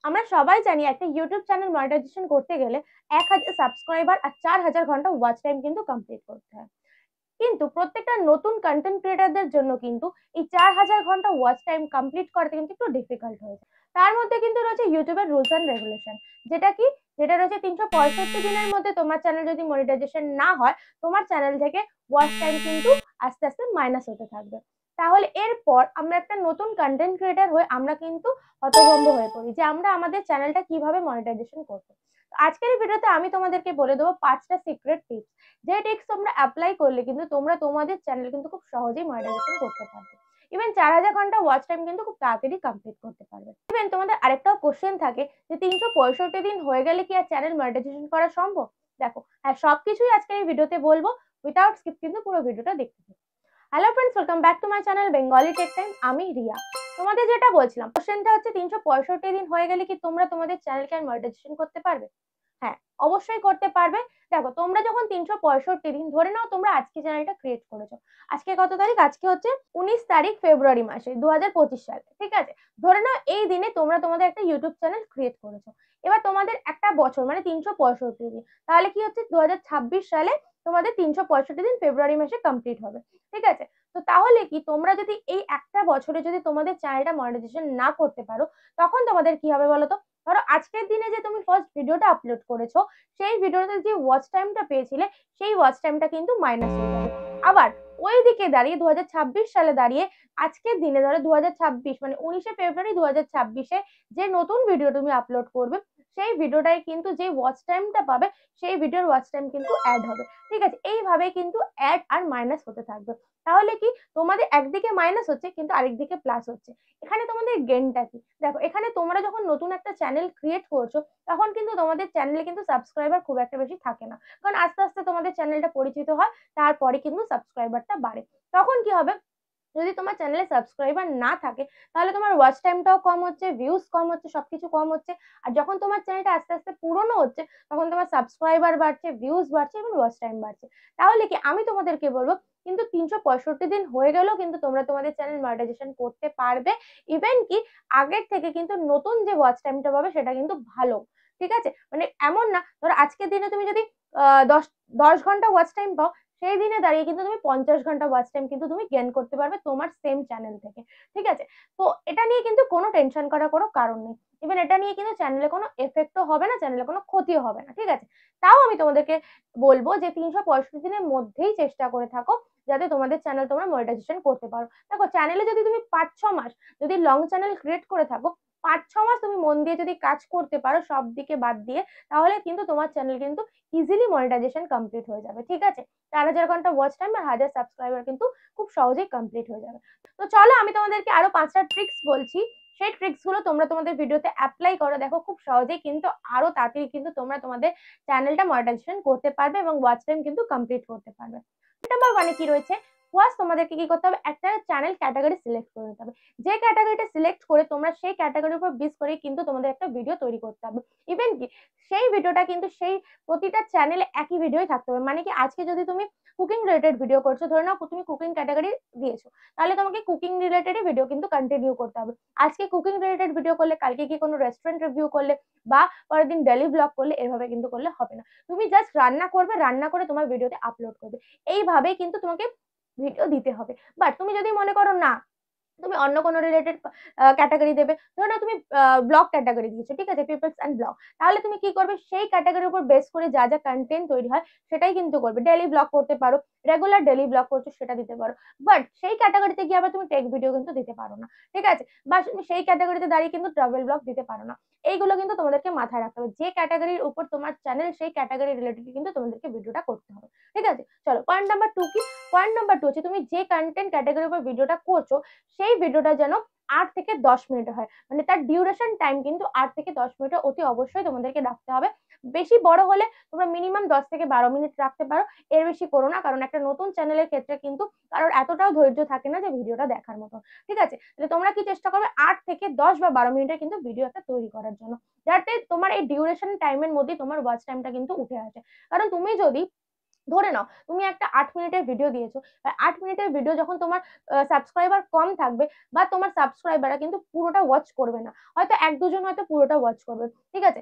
আমরা সবাই জানি একটা ইউটিউব চ্যানেল মনিটাইজেশন করতে গেলে 1000 সাবস্ক্রাইবার আর 4000 ঘন্টা ওয়াচ টাইম কিন্তু কমপ্লিট করতে হয়। কিন্তু প্রত্যেকটা নতুন কন্টেন্ট ক্রিয়েটারদের জন্য কিন্তু এই 4000 ঘন্টা ওয়াচ টাইম কমপ্লিট করতে কিন্তু একটু ডিফিকাল্ট হয়ে যায়। তার মধ্যে কিন্তু রয়েছে ইউটিউবের রুলস অ্যান্ড রেগুলেশন, যেটা কি যেটা রয়েছে 365 দিনের মধ্যে তোমার চ্যানেল যদি মনিটাইজেশন না হয়, তোমার চ্যানেল থেকে ওয়াচ টাইম কিন্তু আস্তে আস্তে মাইনাস হতে থাকবে। তাহলে এরপর আমরা একটা নতুন কন্টেন্ট ক্রিয়েটার হয়ে আমরা কিন্তু হতভম্ব হয়ে পড়ি যে আমরা আমাদের চ্যানেলটা কিভাবে মনিটাইজেশন করবো। আজকের এই ভিডিওতে আমি তোমাদেরকে বলে দেবো 5টা সিক্রেট টিপস, যে টিপস তোমরা অ্যাপ্লাই করলে কিন্তু তোমরা তোমাদের চ্যানেল কিন্তু খুব সহজেই মনিটাইজেশন করতে পারবে। ইভেন 4000 ঘন্টা ওয়াচ টাইম কিন্তু খুব তাড়াতাড়ি কমপ্লিট করতে পারবে। ইভেন তোমাদের আরেকটাও কোশ্চেন থাকে যে 365 দিন হয়ে গেলে কি আর চ্যানেল মনিটাইজেশন করা সম্ভব। দেখো, হ্যাঁ, সবকিছুই আজকের এই ভিডিওতে বলবো, উইথাউট স্কিপ কিন্তু পুরো ভিডিওটা দেখতে থাকো। Hello friends, welcome back to my channel Bengali tech time. আমি রিয়া। তোমাদের যেটা বলছিলাম, কোশ্চেনটা হচ্ছে 365 দিন হয়ে গেলে কি তোমরা তোমাদের চ্যানেলকে মনিটাইজেশন করতে পারবে? হ্যাঁ, অবশ্যই করতে পারবে। দেখো, তোমরা যখন 365 দিন ধরে নাও, তোমরা আজকে চ্যানেলটা ক্রিয়েট করেছো। আজকে কত তারিখ? আজকে হচ্ছে 19 তারিখ ফেব্রুয়ারি মাসে 2025 সালে, ঠিক আছে? ধরে নাও এই দিনে তোমরা তোমাদের একটা ইউটিউব চ্যানেল ক্রিয়েট করেছো। এবার তোমাদের একটা বছর মানে 365 দিন, তাহলে কি হচ্ছে 2026 সালে তোমাদের 365 দিন ফেব্রুয়ারি মাসে কমপ্লিট হবে, ঠিক আছে? তো তাহলে কি তোমরা যদি এই একটা বছরে যদি তোমাদের চ্যানেলটা মনিটাইজেশন না করতে পারো, তখন তোমাদের কি হবে বলো তো? ধরো আজকের দিনে যে তুমি ফার্স্ট ভিডিওটা আপলোড করেছো, সেই ভিডিওতে যে ওয়াচ টাইমটা পেয়েছিলে, সেই ওয়াচ টাইমটা কিন্তু মাইনাস হয়ে যাবে। আবার ওই দিকে দাঁড়িয়ে 2026 সালে দাঁড়িয়ে আজকের দিনে ধরো 2026 মানে 19শে ফেব্রুয়ারি 2026-এ যে নতুন ভিডিও তুমি আপলোড করবে, সেই ভিডিওটায় কিন্তু যে ওয়াচ টাইমটা পাবে, সেই ভিডিওর ওয়াচ টাইম কিন্তু অ্যাড হবে, ঠিক আছে? এইভাবে কিন্তু অ্যাড আর মাইনাস হতে থাকবে। তাহলে কি তোমাদের একদিকে মাইনাস হচ্ছে কিন্তু আরেকদিকে প্লাস হচ্ছে। এখানে তোমাদের গেনটা কি? দেখো, এখানে তোমরা যখন নতুন একটা চ্যানেল ক্রিয়েট করছো, তখন কিন্তু তোমাদের চ্যানেলে কিন্তু সাবস্ক্রাইবার খুব একটা বেশি থাকে না, কারণ আস্তে আস্তে তোমাদের চ্যানেলটা পরিচিত হয়, তারপরে কিন্তু সাবস্ক্রাইবারটা বাড়ে। তখন কি হবে? যদি তোমার চ্যানেলে সাবস্ক্রাইবার না থাকে, তাহলে তোমার ওয়াচ টাইমটাও কম হচ্ছে, ভিউজ কম হচ্ছে, সবকিছু কম হচ্ছে। আর যখন তোমার চ্যানেলটা আস্তে আস্তে পুরনো হচ্ছে, তখন তোমার সাবস্ক্রাইবার বাড়ছে, ভিউজ বাড়ছে এবং ওয়াচ টাইম বাড়ছে। তাহলে কি আমি তোমাদেরকে বলবো, কিন্তু 365 দিন হয়ে গেলেও কিন্তু তোমরা তোমাদের চ্যানেল মনিটাইজেশন করতে পারবে। ইভেন কি আগের থেকে কিন্তু নতুন যে ওয়াচ টাইমটা পাবে সেটা কিন্তু ভালো, ঠিক আছে? মানে এমন না, ধরো আজকের দিনে তুমি যদি 10 ঘন্টা ওয়াচ টাইম পাও, সেই দিনে দাঁড়িয়ে কিন্তু তুমি 50 ঘন্টা ওয়াচ টাইম কিন্তু তুমি গেন করতে পারবে তোমার সেম চ্যানেল থেকে, ঠিক আছে? তো এটা নিয়ে কিন্তু কোনো টেনশন করার কোনো কারণ নেই। ইভেন এটা নিয়ে কিন্তু চ্যানেলে কোনো এফেক্টও হবে না, চ্যানেলে কোনো ক্ষতিও হবে না, ঠিক আছে? তাও আমি তোমাদেরকে বলবো যে 365 দিনের মধ্যেই চেষ্টা করে থাকো যাতে তোমাদের চ্যানেল তোমরা মনিটাইজেশন করতে পারো। দেখো, চ্যানেলে যদি তুমি 5-6 মাস যদি লং চ্যানেল ক্রিয়েট করে থাকো, 5-6 মাস তুমি মন দিয়ে যদি কাজ করতে পারো সব দিকে বাদ দিয়ে, তাহলে কিন্তু তোমার চ্যানেল কিন্তু ইজিলি মনিটাইজেশন কমপ্লিট হয়ে যাবে, ঠিক আছে? 4000 ঘন্টা ওয়াচ টাইম আর 1000 সাবস্ক্রাইবার কিন্তু খুব সহজেই কমপ্লিট হয়ে যাবে। তো চলো আমি তোমাদেরকে আরো 5টা ট্রিক্স বলছি, সেই ট্রিক্স গুলো তোমরা তোমাদের ভিডিওতে অ্যাপ্লাই করো। দেখো, খুব সহজেই কিন্তু আরো তাড়াতাড়ি কিন্তু তোমরা তোমাদের চ্যানেলটা মনিটাইজেশন করতে পারবে এবং ওয়াচ টাইম কিন্তু কমপ্লিট করতে পারবে। নাম্বার 1-এ কি রয়েছে? ফার্স্ট তোমাদেরকে কি করতে হবে? একটা চ্যানেল ক্যাটাগরি সিলেক্ট করে নিতে হবে। যে ক্যাটাগরিটা সিলেক্ট করে তোমরা সেই ক্যাটাগরির উপর বেস করে কিন্তু তোমাদের একটা ভিডিও তৈরি করতে হবে। ইভেন কি সেই ভিডিওটা কিন্তু সেই প্রতিটা চ্যানেলে একই ভিডিওই থাকতে হবে। মানে কি, আজকে যদি তুমি কুকিং রিলেটেড ভিডিও করছো, ধরে নাও তুমি কুকিং ক্যাটাগরি দিয়েছো, তাহলে তোমাকে কুকিং রিলেটেড ভিডিও কিন্তু কন্টিনিউ করতে হবে। আজকে কুকিং রিলেটেড ভিডিও করলে কালকে কি কোনো রেস্টুরেন্ট রিভিউ করলে বা পরের দিন ডেলি ব্লগ করলে, এভাবে কিন্তু করলে হবে না। তুমি জাস্ট রান্না করবে, রান্না করে তোমার ভিডিওতে আপলোড করবে, এইভাবেই কিন্তু তোমাকে ভিডিও দিতে হবে। বাট তুমি যদি মনে করো না, তুমি অন্য কোনো রিলেটেড ক্যাটাগরি দেবে, ধরো না তুমি ব্লগ ক্যাটাগরি দিয়েছো, ঠিক আছে, পিপলস অ্যান্ড ব্লগ, তাহলে তুমি কি করবে? সেই ক্যাটাগরির উপর বেস করে যা যা কন্টেন্ট তৈরি হয় সেটাই কিন্তু করবে। ডেলি ব্লগ করতে পারো, রেগুলার ডেলি ব্লগ করছো সেটা দিতে পারো। বাট সেই ক্যাটাগরিতে গিয়ে আবার তুমি টেক ভিডিও কিন্তু দিতে পারো না, ঠিক আছে? বা তুমি সেই ক্যাটাগরিতে দাঁড়িয়ে কিন্তু ট্রাভেল ব্লগ দিতে পারো না। এইগুলো কিন্তু তোমাদেরকে মাথায় রাখতে হবে। যে ক্যাটাগরির উপর তোমার চ্যানেল, সেই ক্যাটাগরি রিলেটেড কিন্তু তোমাদেরকে ভিডিওটা করতে হবে, ঠিক আছে? চলো, পয়েন্ট নাম্বার 2 কি? পয়েন্ট নাম্বার 2 হচ্ছে তুমি যে কন্টেন্ট ক্যাটাগরির উপর ভিডিওটা করছো, সেই ভিডিওটা যেন 8 থেকে 10 মিনিট হয়। মানে তার ডিউরেশন টাইম কিন্তু 8 থেকে 10 মিনিট অতি অবশ্যই তোমাদেরকে রাখতে হবে। বেশি বড় হলে তোমরা মিনিমাম 10 থেকে 12 মিনিট রাখতে পারো, এর বেশি করো না, কারণ একটা নতুন চ্যানেলের ক্ষেত্রে কিন্তু কারোর এতটাও ধৈর্য থাকে না যে ভিডিওটা দেখার মতো, ঠিক আছে? তাহলে তোমরা কি চেষ্টা করবে? 8 থেকে 10 বা 12 মিনিটের কিন্তু ভিডিও একটা তৈরি করার জন্য, যাতে তোমার এই ডিউরেশন টাইমের মধ্যে তোমার ওয়াচ টাইমটা কিন্তু উঠে আসে। কারণ তুমি যদি ধরে নাও তুমি একটা 8 মিনিটের ভিডিও দিয়েছো, 8 মিনিটের ভিডিও যখন তোমার সাবস্ক্রাইবার কম থাকবে বা তোমার সাবস্ক্রাইবাররা কিন্তু পুরোটা ওয়াচ করবে না, হয়তো এক দুজন হয়তো পুরোটা ওয়াচ করবে, ঠিক আছে,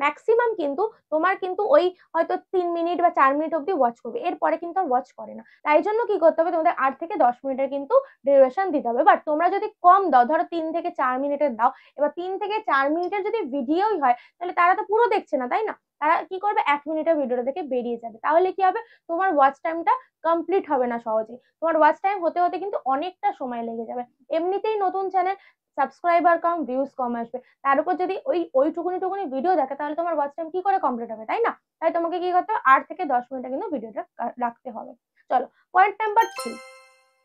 ম্যাক্সিমাম কিন্তু তোমার কিন্তু ওই হয়তো 3 মিনিট বা 4 মিনিট অব্দি ওয়াচ করবে, এরপরে কিন্তু আর ওয়াচ করে না। তাই জন্য কি করতে হবে, তোমাদের 8 থেকে 10 মিনিটের কিন্তু ডিউরেশন দিতে হবে। বাট তোমরা যদি কম দাও, ধরো 3 থেকে 4 মিনিটের দাও, এবার 3 থেকে 4 মিনিটের যদি ভিডিওই হয় তাহলে তারা তো পুরো দেখছে না, তাই না? তারা কি করবে, 1 মিনিটের ভিডিওটা দেখে বেরিয়ে যাবে। তাহলে কি হবে, তোমার ওয়াচ টাইমটা কমপ্লিট হবে না সহজে, তোমার ওয়াচ টাইম হতে হতে কিন্তু অনেকটা সময় লেগে যাবে। এমনিতেই নতুন চ্যানেল, সাবস্ক্রাইবার কম, ভিউজ কম আসবে, তার উপর যদি ওইটুকুনি টুকুনি ভিডিও দেখে তাহলে তোমার ওয়াচ টাইম কি করে কমপ্লিট হবে, তাই না? তাই তোমাকে কি করতে হবে, 8 থেকে 10 মিনিটে কিন্তু ভিডিওটা রাখতে হবে। চলো, পয়েন্ট নাম্বার 3,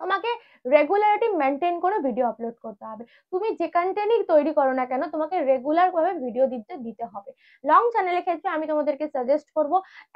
তোমাকে রেগুলারিটি মেনটেন করে ভিডিও আপলোড করতে হবে। তুমি যে কন্টেন্টই তৈরি করো না কেন, তোমাকে রেগুলার ভাবে ভিডিও দিতে হবে। লং চ্যানেলের ক্ষেত্রে আমি তোমাদেরকে সাজেস্ট করব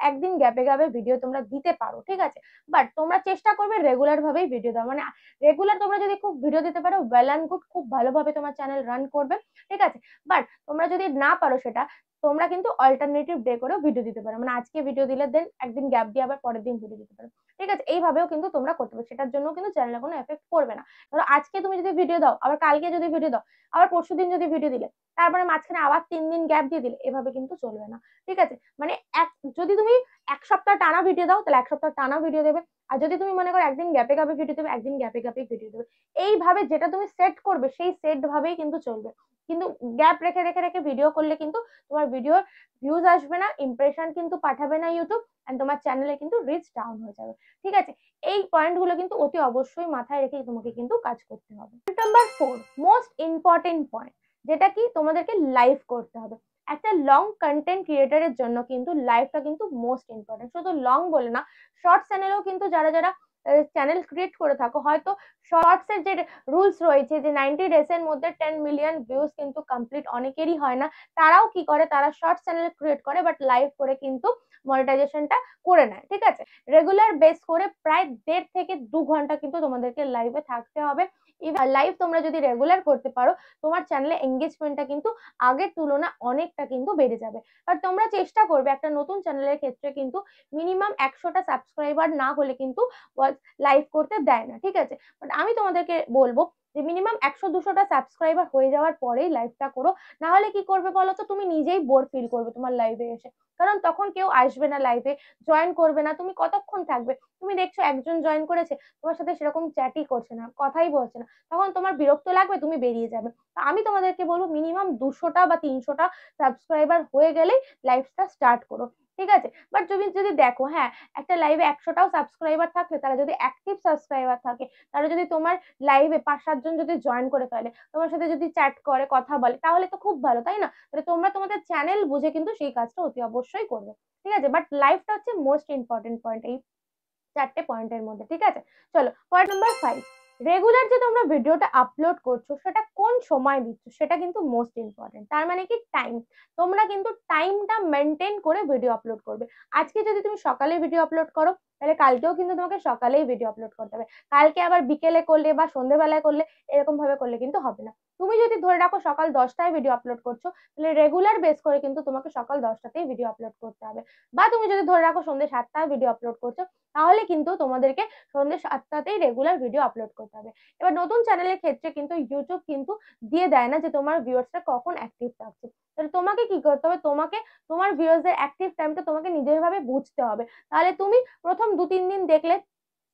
একদিন গ্যাপে গ্যাপে ভিডিও তোমরা দিতে পারো, ঠিক আছে, বাট তোমরা চেষ্টা করবে রেগুলার ভাবেই ভিডিও দাও। মানে রেগুলার তোমরা যদি খুব ভিডিও দিতে পারো, ওয়েল অ্যান্ড গুড, খুব ভালোভাবে তোমার চ্যানেল রান করবে, ঠিক আছে। বাট তোমরা যদি না পারো সেটা, তোমরা কিন্তু অল্টারনেটিভ ডে করেও ভিডিও দিতে পারো, মানে আজকে ভিডিও দিলে দেন একদিন গ্যাপ দিয়ে আবার পরের দিন ভিডিও দিতে পারো, ঠিক আছে। এইভাবেও কিন্তু তোমরা করতে পারো, সেটার জন্য কিন্তু চ্যানেলে কোনো এফেক্ট পড়বে না। ধরো আজকে তুমি যদি ভিডিও দাও, আবার কালকে যদি ভিডিও দাও, আবার পরশুদিন যদি ভিডিও দিলে, তারপরে মাঝখানে আবার 3 দিন গ্যাপ দিয়ে দিলে, এভাবে কিন্তু চলবে না, ঠিক আছে। মানে যদি তুমি 1 সপ্তাহ টানা ভিডিও দাও তাহলে 1 সপ্তাহ টানা ভিডিও দেবে, আর যদি তুমি মনে করো একদিন গ্যাপে গ্যাপে ভিডিও দেবে, একদিন গ্যাপে গ্যাপে ভিডিও দেবে। এইভাবে যেটা তুমি সেট করবে সেই সেট ভাবেই কিন্তু চলবে। কিন্তু গ্যাপ রেখে রেখে রেখে ভিডিও করলে কিন্তু তোমার ভিডিওর ভিউজ আসবে না, ইমপ্রেশন কিন্তু পাঠাবে না ইউটিউব, এন্ড তোমার চ্যানেলে কিন্তু রিচ ডাউন হয়ে যাবে, ঠিক আছে। এই পয়েন্টগুলো কিন্তু অতি অবশ্যই মাথায় রেখে তোমাকে কিন্তু কাজ করতে হবে। নাম্বার 4, মোস্ট ইম্পর্টেন্ট পয়েন্ট, যেটা কি তোমাদেরকে লাইভ করতে হবে। একটা লং কন্টেন্ট ক্রিয়েটারের জন্য কিন্তু লাইভটা কিন্তু মোস্ট ইম্পর্টেন্ট। শুধু লং বলে না, শর্ট চ্যানেলেও কিন্তু যারা যারা চ্যানেল ক্রিয়েট করে থাকো, হয়তো শর্টস এর যে রুলস রয়েছে যে 90 ডেজ এর মধ্যে 10 মিলিয়ন ভিউজ কিন্তু কমপ্লিট অনেকেরই হয় না, তারাও কি করে, তারা শর্ট চ্যানেল ক্রিয়েট করে বাট লাইভ করে কিন্তু মনিটাইজেশনটা করে নেয়, ঠিক আছে। রেগুলার বেস করে প্রায় 1.5 থেকে 2 ঘন্টা কিন্তু তোমাদেরকে লাইভে থাকতে হবে। লাইভ তোমরা যদি রেগুলার করতে পারো, তোমার চ্যানেলে এঙ্গেজমেন্টটা কিন্তু আগের তুলনায় অনেকটা কিন্তু বেড়ে যাবে। আর তোমরা চেষ্টা করবে, একটা নতুন চ্যানেলের ক্ষেত্রে কিন্তু মিনিমাম 100টা সাবস্ক্রাইবার না হলে কিন্তু লাইভ করতে দেয় না, ঠিক আছে। বাট আমি তোমাদেরকে বলবো যে মিনিমাম 100-200টা সাবস্ক্রাইবার হয়ে যাওয়ার পরেই লাইভটা করো। না হলে কি করবে বলো তো, তুমি নিজেই বোর ফিল করবে তোমার লাইভে এসে, কারণ তখন কেউ আসবে না লাইভে, জয়েন করবে না, তুমি কতক্ষণ থাকবে, তুমি দেখছো একজন জয়েন করেছে, তোমার সাথে সেরকম চ্যাটই করছে না, কথাই বলছে না, তখন তোমার বিরক্ত লাগবে, তুমি বেরিয়ে যাবে। আমি তোমাদেরকে বলবো মিনিমাম 200টা বা 300টা সাবস্ক্রাইবার হয়ে গেলেই লাইভটা স্টার্ট করো, ঠিক আছে। বাট তুমি যদি দেখো, হ্যাঁ, একটা লাইভে 100টাও সাবস্ক্রাইবার থাকলে, তারা যদি অ্যাক্টিভ সাবস্ক্রাইবার থাকে, তারা যদি তোমার লাইভে 5-7 জন যদি জয়েন করে ফেলে, তোমার সাথে যদি চ্যাট করে, কথা বলে, তাহলে তো খুব ভালো, তাই না? তাহলে তোমরা তোমাদের চ্যানেল বুঝে কিন্তু সেই কাজটা অতি অবশ্যই করবে, ঠিক আছে। বাট লাইভটা হচ্ছে মোস্ট ইম্পর্টেন্ট পয়েন্ট এই 4টে পয়েন্টের মধ্যে, ঠিক আছে। চলো, পয়েন্ট নাম্বার 5, রেগুলার যে তোমরা ভিডিওটা আপলোড করছো সেটা কোন সময় দিচ্ছ সেটা কিন্তু মোস্ট ইম্পর্টেন্ট। তার মানে কি, টাইম। তোমরা কিন্তু টাইমটা মেনটেন করে ভিডিও আপলোড করবে। আজকে যদি তুমি সকালে ভিডিও আপলোড করো, তাহলে কালকেও কিন্তু তোমাকে সকালেই ভিডিও আপলোড করতে হবে। কালকে আবার বিকেলে করলে বা সন্ধ্যেবেলায় করলে, এরকম ভাবে করলে কিন্তু হবে না। তুমি যদি ধরে রাখো সকাল 10টায় ভিডিও আপলোড করছো, তাহলে রেগুলার বেস করে কিন্তু তোমাকে সকাল 10টাতেই ভিডিও আপলোড করতে হবে। বা তুমি যদি ধরে রাখো সন্ধ্যে 7টায় ভিডিও আপলোড করছো, তাহলে কিন্তু তোমাদেরকে সন্ধ্যে 7টাতেই রেগুলার ভিডিও আপলোড করতে হবে। এবার নতুন চ্যানেলের ক্ষেত্রে কিন্তু ইউটিউব কিন্তু দিয়ে দেয় না যে তোমার ভিউয়ার্সরা কখন অ্যাক্টিভ থাকছে। তাহলে তোমাকে কি করতে হবে, তোমাকে তোমার ভিউয়ার্সদের অ্যাক্টিভ টাইমটা তোমাকে নিজের ভাবে বুঝতে হবে। তাহলে তুমি প্রথম 2-3 দিন দেখলে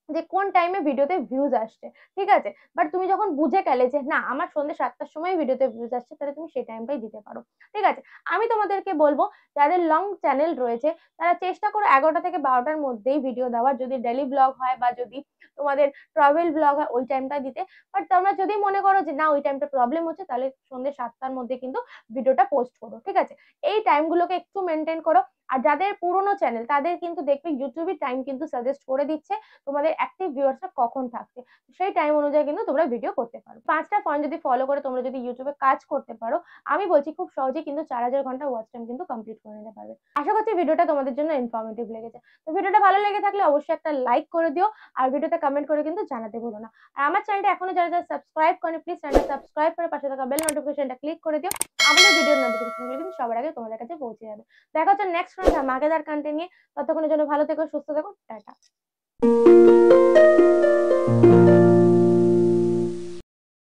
যে কোন টাইমে ভিডিওতে ভিউজ আসছে, ঠিক আছে। বাট তুমি যখন বুঝে গেলে যে না, আমার সন্ধ্যে 7টার সময় ভিডিওতে ভিউজ আসছে, তাহলে তুমি সেই টাইমটাই দিতে পারো, ঠিক আছে। আমি তোমাদেরকে বলবো, যাদের লং চ্যানেল রয়েছে তারা চেষ্টা করো 11টা থেকে 12টার মধ্যেই ভিডিও দেওয়ার, যদি ডেইলি ব্লগ হয় বা যদি তোমাদের ট্রাভেল ব্লগ হয় ওই টাইমটা দিতে। বাট তোমরা যদি মনে করো যে না, ওই টাইমটা প্রবলেম হচ্ছে, তাহলে সন্ধ্যে 7টার মধ্যে কিন্তু ভিডিওটা পোস্ট করো, ঠিক আছে। এই টাইমগুলোকে একটু মেনটেন করো। আর যাদের পুরোনো চ্যানেল, তাদের কিন্তু দেখবে ইউটিউবের টাইম কিন্তু সাজেস্ট করে দিচ্ছে তোমাদের অ্যাক্টিভ ভিউয়ার্সরা কখন থাকছে, সেই টাইম অনুযায়ী কিন্তু তোমরা ভিডিও করতে পারো। 5টা পয়েন্ট যদি ফলো করে তোমরা যদি ইউটিউবে কাজ করতে পারো, আমি বলছি খুব সহজেই কিন্তু 4000 ঘন্টা ওয়াচ টাইম কিন্তু কমপ্লিট করে নিতে পারবে। আশা করছি ভিডিওটা তোমাদের জন্য ইনফরমেটিভ লেগেছে। তো ভিডিওটা ভালো লেগে থাকলে অবশ্যই একটা লাইক করে দিও, আর ভিডিওতে কমেন্ট করে কিন্তু জানাতে ভুলো না। আর আমার চ্যানেলটা এখনো যারা যারা সাবস্ক্রাইব করেনি, প্লিজ চ্যানেলটা সাবস্ক্রাইব করে পাশে থাকা বেল নোটিফিকেশনটা ক্লিক করে দিও। আমাদের ভিডিওর নোটিফিকেশনগুলো কিন্তু সবার আগে তোমাদের কাছে পৌঁছে যাবে। দেখা হচ্ছে নেক্সট কোনো ধামাকেদার কন্টেন্ট নিয়ে। ততক্ষণের জন্য ভালো থেকো, সুস্থ থেকো, টাটা।